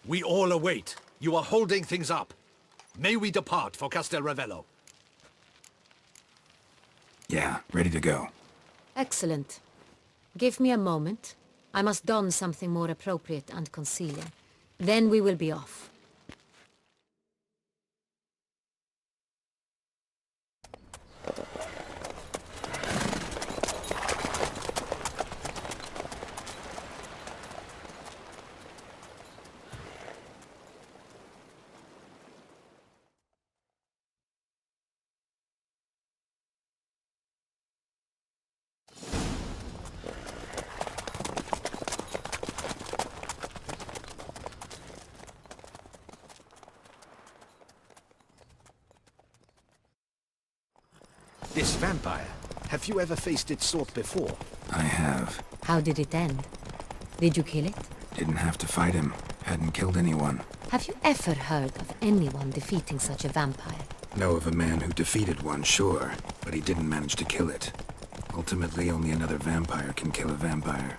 We all await. You are holding things up. May we depart for Castel Ravello? Yeah, ready to go. Excellent. Give me a moment. I must don something more appropriate and concealing. Then we will be off. This vampire, have you ever faced its sort before? I have. How did it end? Did you kill it? Didn't have to fight him. Hadn't killed anyone. Have you ever heard of anyone defeating such a vampire? Know of a man who defeated one, sure, but he didn't manage to kill it. Ultimately, only another vampire can kill a vampire.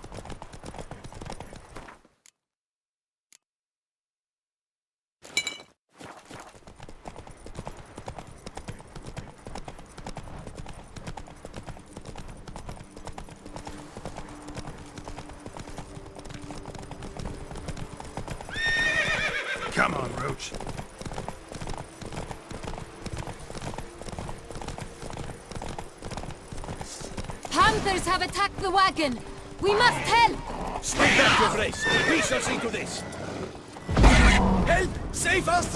Come on, Roach. Panthers have attacked the wagon! We must help! Stay back, your grace. We shall see to this. Help! Save us!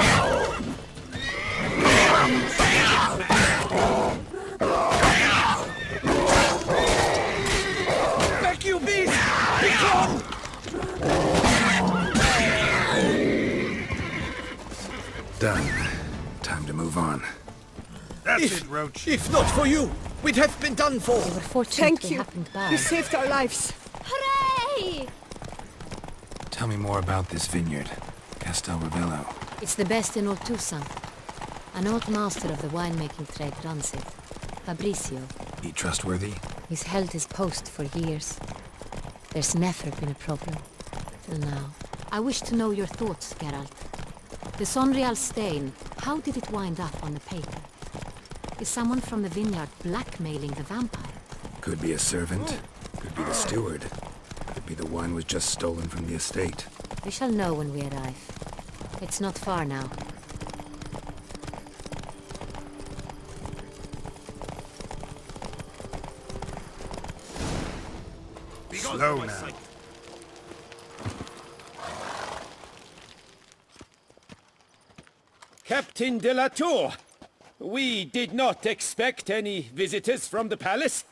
Back, you beast! Be gone! Done. Time to move on. That's it, Roach. If not for you, we'd have been done for. We were fortunate Thank we you. happened by. You saved our lives. Hooray! Tell me more about this vineyard. Castel Ravello. It's the best in all Toussaint. An old master of the winemaking trade runs it. Fabrizio. He trustworthy? He's held his post for years. There's never been a problem. Till now. I wish to know your thoughts, Geralt. The Sonreal stain, how did it wind up on the paper? Is someone from the vineyard blackmailing the vampire? Could be a servant. Could be the steward. Could be the wine was just stolen from the estate. We shall know when we arrive. It's not far now. Slow now. Captain de la Tour, we did not expect any visitors from the palace.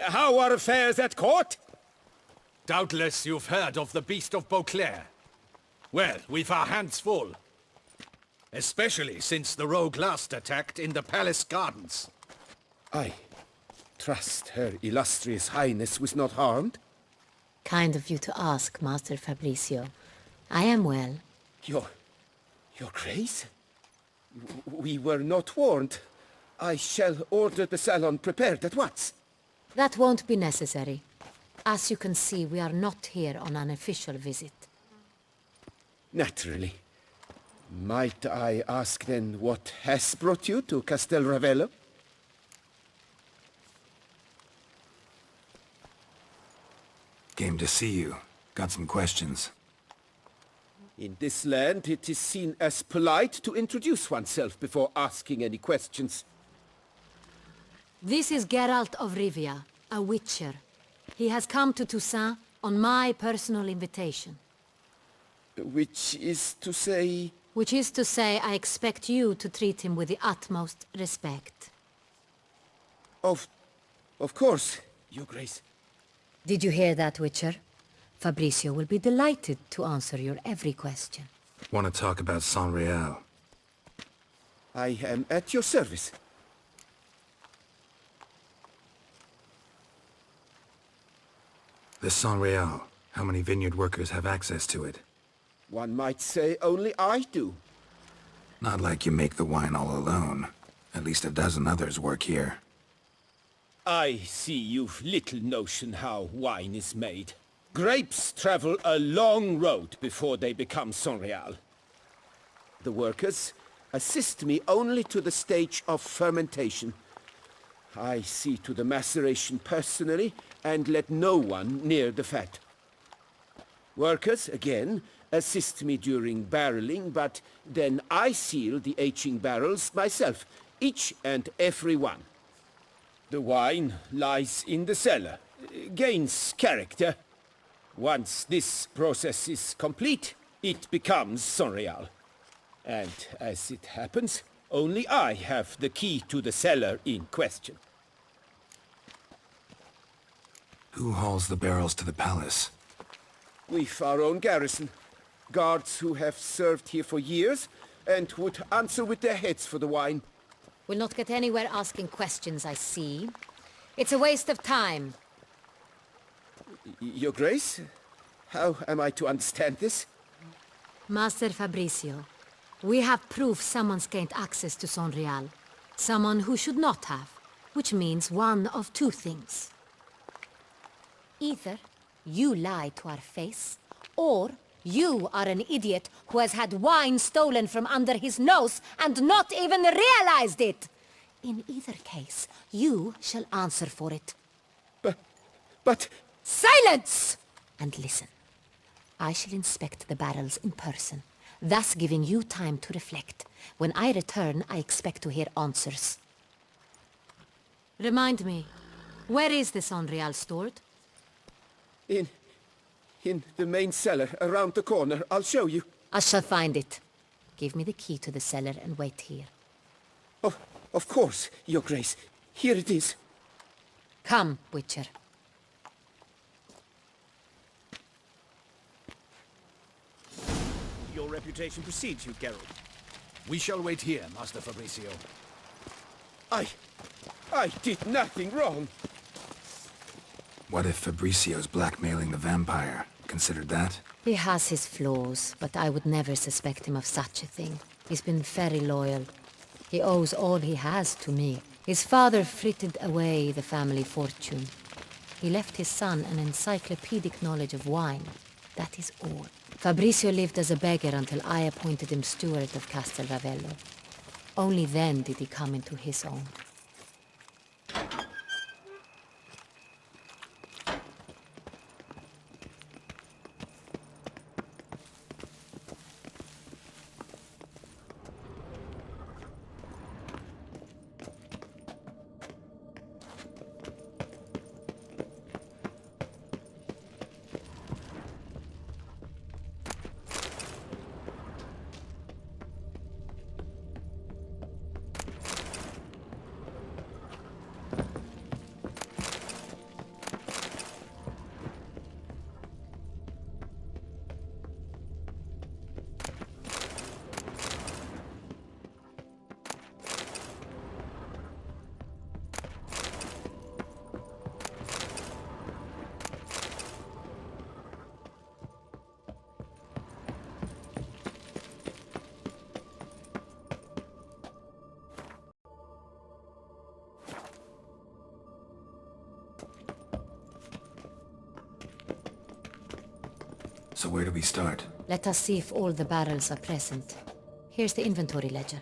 How are affairs at court? Doubtless you've heard of the beast of Beauclair. Well, we've our hands full. Especially since the rogue last attacked in the palace gardens. I trust Her Illustrious Highness was not harmed. Kind of you to ask, Master Fabrizio. I am well. Your Grace? We were not warned. I shall order the salon prepared at once. That won't be necessary. As you can see, we are not here on an official visit. Naturally. Might I ask then what has brought you to Castel Ravello? Came to see you. Got some questions. In this land, it is seen as polite to introduce oneself before asking any questions. This is Geralt of Rivia, a witcher. He has come to Toussaint on my personal invitation. Which is to say... Which is to say, I expect you to treat him with the utmost respect. Of course, Your Grace. Did you hear that, Witcher? Fabrizio will be delighted to answer your every question. Want to talk about Sonreal? I am at your service. The Sonreal. How many vineyard workers have access to it? One might say only I do. Not like you make the wine all alone. At least a dozen others work here. I see you've little notion how wine is made. Grapes travel a long road before they become Sonreal. The workers assist me only to the stage of fermentation. I see to the maceration personally and let no one near the fat. Workers, again, assist me during barreling, but then I seal the aging barrels myself, each and every one. The wine lies in the cellar, gains character. Once this process is complete, it becomes Sonreal. And as it happens, only I have the key to the cellar in question. Who hauls the barrels to the palace? We've our own garrison. Guards who have served here for years and would answer with their heads for the wine. We'll not get anywhere asking questions, I see. It's a waste of time. Your Grace? How am I to understand this? Master Fabricio, we have proof someone's gained access to Sonreal. Someone who should not have, which means one of two things. Either you lie to our face, or you are an idiot who has had wine stolen from under his nose and not even realized it. In either case, you shall answer for it. But... Silence! And listen. I shall inspect the barrels in person, thus giving you time to reflect. When I return, I expect to hear answers. Remind me, where is the Sonreal stored? In the main cellar, around the corner. I'll show you. I shall find it. Give me the key to the cellar and wait here. Oh, of course, Your Grace. Here it is. Come, Witcher. Your reputation precedes you, Geralt. We shall wait here, Master Fabricio. I did nothing wrong. What if Fabricio's blackmailing the vampire? Considered that? He has his flaws, but I would never suspect him of such a thing. He's been very loyal. He owes all he has to me. His father frittered away the family fortune. He left his son an encyclopedic knowledge of wine. That is all. Fabricio lived as a beggar until I appointed him steward of Castel Ravello. Only then did he come into his own. So where do we start? Let us see if all the barrels are present. Here's the inventory ledger.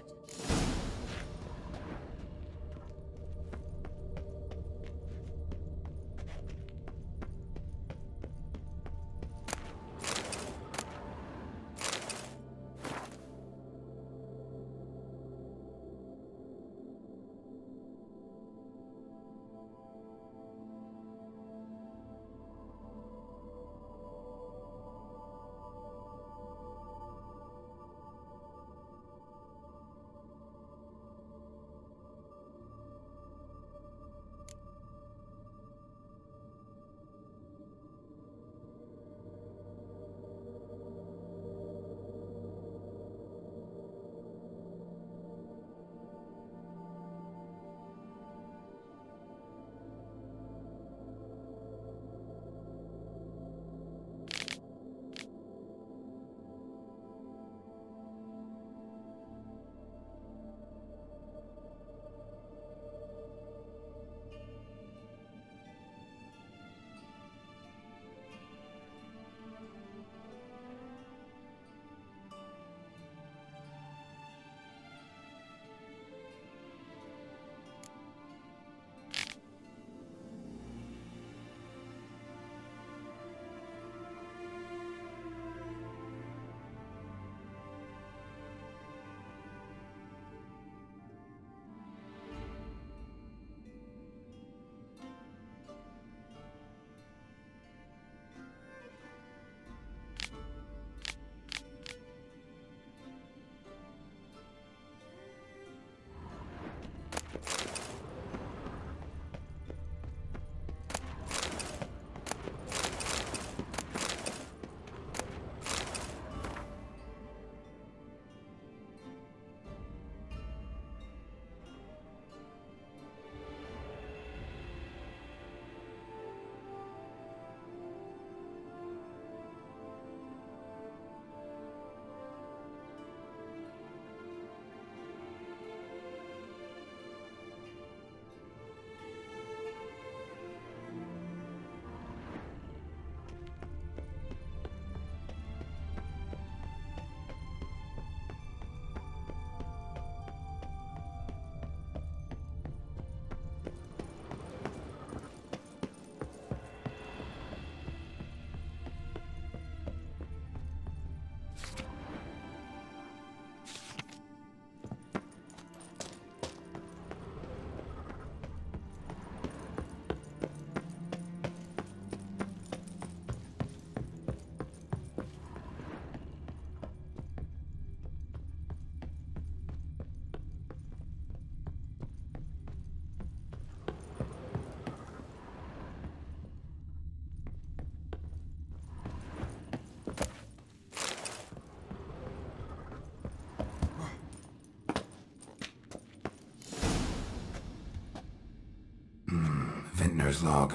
Commissioner's log.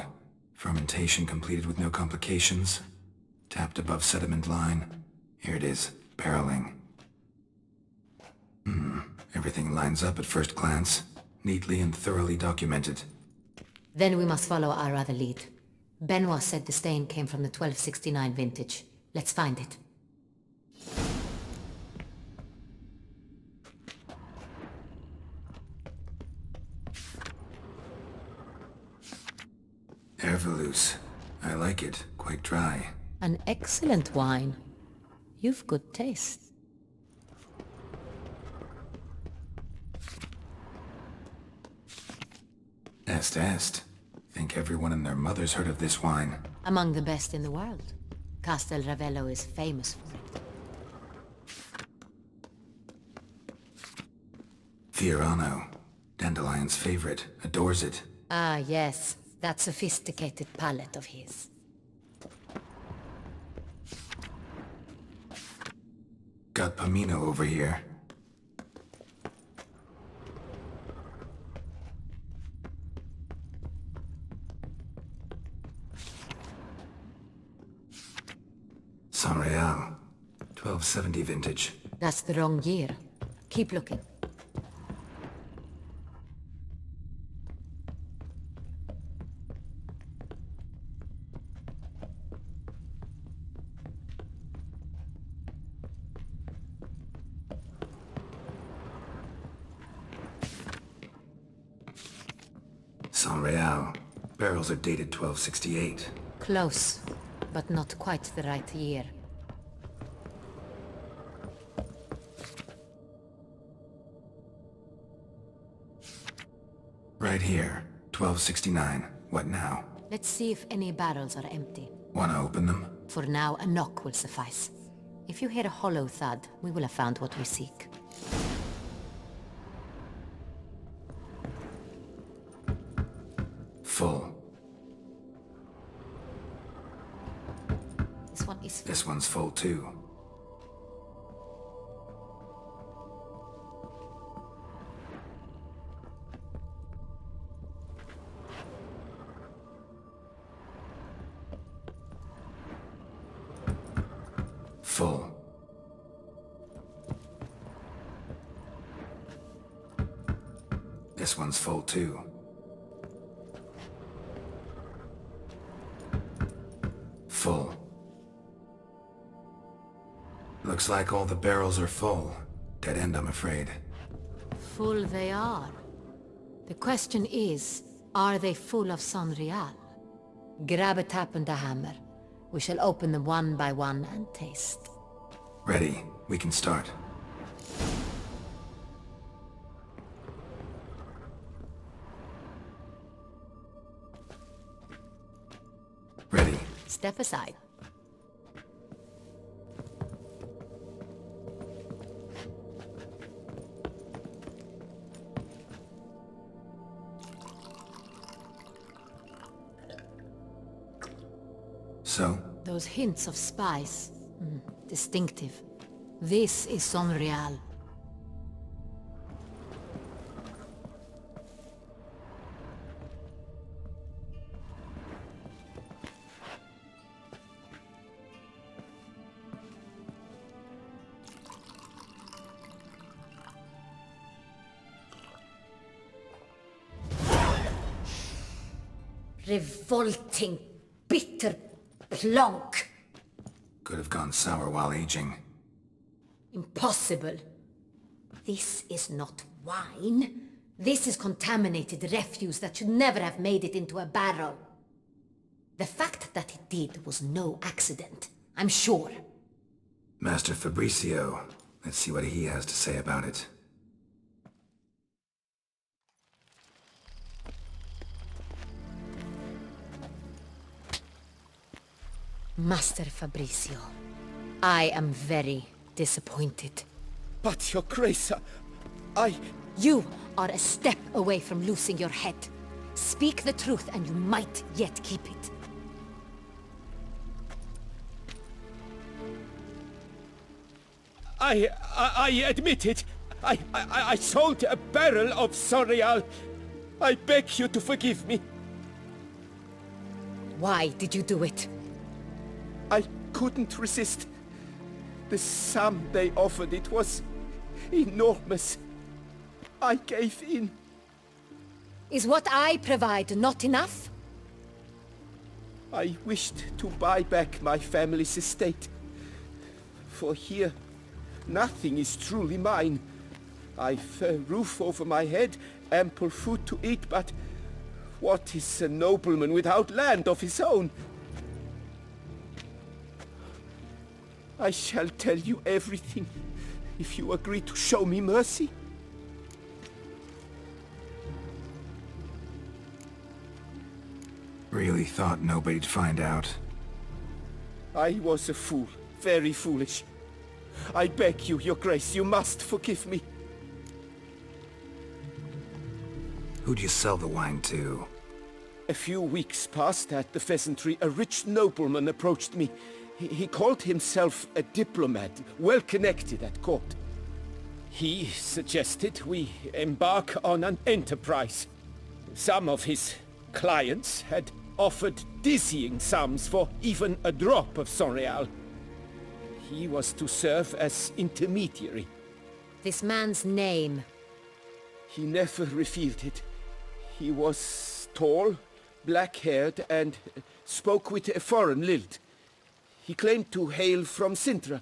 Fermentation completed with no complications. Tapped above sediment line. Here it is. Barreling. Everything lines up at first glance. Neatly and thoroughly documented. Then we must follow our other lead. Benoit said the stain came from the 1269 vintage. Let's find it. Ervelus. I like it. Quite dry. An excellent wine. You've good taste. Est. Think everyone and their mother's heard of this wine. Among the best in the world. Castel Ravello is famous for it. Fiorano. Dandelion's favorite. Adores it. Ah, yes. That sophisticated palate of his. Got Pomino over here. San Real. 1270 vintage. That's the wrong year. Keep looking. San Real. Barrels are dated 1268. Close, but not quite the right year. Right here. 1269. What now? Let's see if any barrels are empty. Wanna open them? For now, a knock will suffice. If you hear a hollow thud, we will have found what we seek. Full. This one is full. This one's full too. Full. This one's full too. Full. Looks like all the barrels are full. Dead end, I'm afraid. Full they are. The question is, are they full of San Real? Grab a tap and a hammer. We shall open them one by one and taste. Ready. We can start. Ready. Step aside. So? Those hints of spice. Distinctive. This is San Real. Revolting, bitter plonk. Could have gone sour while aging. Impossible. This is not wine. This is contaminated refuse that should never have made it into a barrel. The fact that it did was no accident, I'm sure. Master Fabricio. Let's see what he has to say about it. Master Fabricio, I am very disappointed. But your grace, I... You are a step away from losing your head. Speak the truth and you might yet keep it. I admit it. I sold a barrel of San Real. I beg you to forgive me. Why did you do it? I couldn't resist. The sum they offered, it was enormous. I gave in. Is what I provide not enough? I wished to buy back my family's estate. For here, nothing is truly mine. I've a roof over my head, ample food to eat, but what is a nobleman without land of his own? I shall tell you everything, if you agree to show me mercy. Really thought nobody'd find out. I was a fool, very foolish. I beg you, your grace, you must forgive me. Who'd you sell the wine to? A few weeks past at the pheasantry, a rich nobleman approached me. He called himself a diplomat, well connected at court. He suggested we embark on an enterprise. Some of his clients had offered dizzying sums for even a drop of Sonreal. He was to serve as intermediary. This man's name. He never revealed it. He was tall, black-haired, and spoke with a foreign lilt. He claimed to hail from Sintra.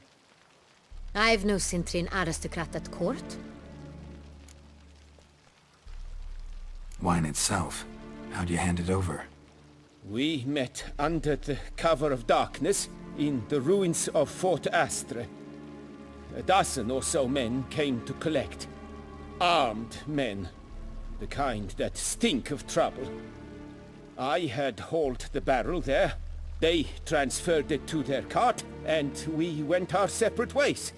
I've no Sintrin aristocrat at court. Wine itself. How'd you hand it over? We met under the cover of darkness in the ruins of Fort Astre. A dozen or so men came to collect. Armed men. The kind that stink of trouble. I had hauled the barrel there. They transferred it to their cart, and we went our separate ways.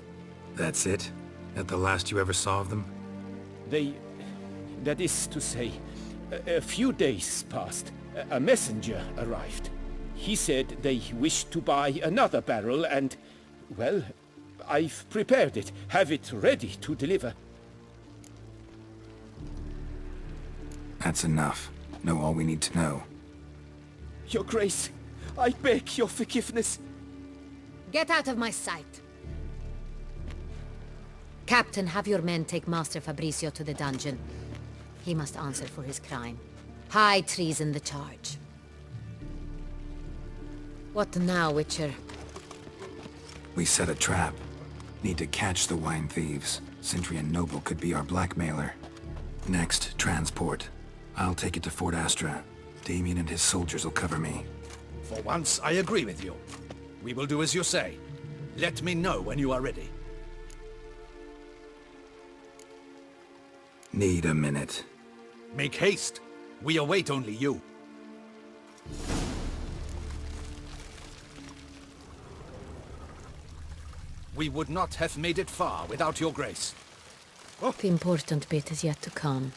That's it? That the last you ever saw of them? That is to say, a few days passed. A messenger arrived. He said they wished to buy another barrel and, well, I've prepared it. Have it ready to deliver. That's enough. Know all we need to know. Your Grace, I beg your forgiveness. Get out of my sight. Captain, have your men take Master Fabrizio to the dungeon. He must answer for his crime. High treason the charge. What now, Witcher? We set a trap. Need to catch the wine thieves. Sintrian Noble could be our blackmailer. Next, transport. I'll take it to Fort Astra. Damien and his soldiers will cover me. For once, I agree with you. We will do as you say. Let me know when you are ready. Need a minute. Make haste. We await only you. We would not have made it far without your grace. The important bit is yet to come.